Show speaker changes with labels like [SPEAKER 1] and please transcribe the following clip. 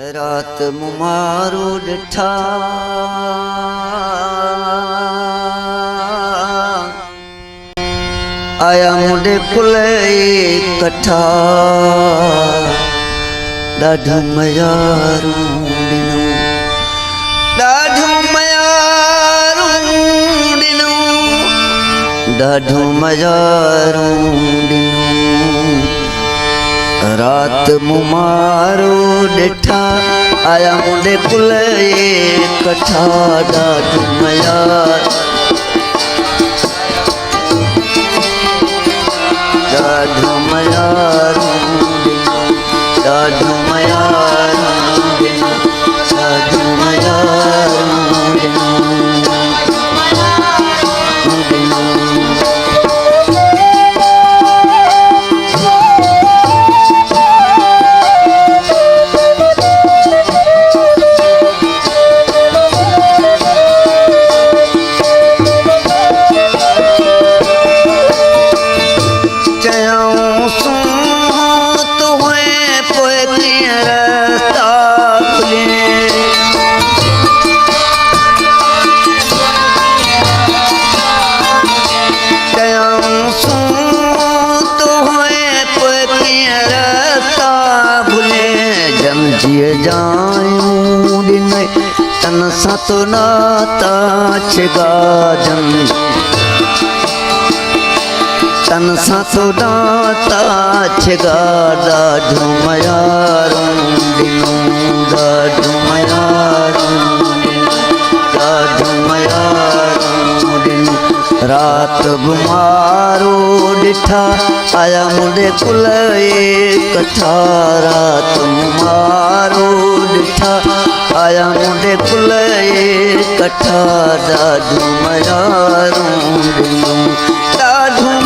[SPEAKER 1] रात मुमारो डिठा आया मुंडे कुले कठा ॾाढो मयारू ॾिनो ॾाढो मयारू ॾिनो ॾाढो मयारू ॾिनो रात मुमारो डिठा आया मुंडे कुले कठा ॾाढो मयारू ॾाढो मयारू ॾाढो मयारू ॾाढो मयारू जिए जायूं दिन तन सां तो नाता छिगाजन तन सां तो नाता छिगा ॾाढो मयारू ॾिनो ॾाढो मयारू ॾाढो मयारू ॾिनो रात गुमारो डिठा आया मुंडे कुले कठा रात मुमारो डिठा आया मुंडे कुले कठा ॾाढो मयारू ॾिनो ॾाढो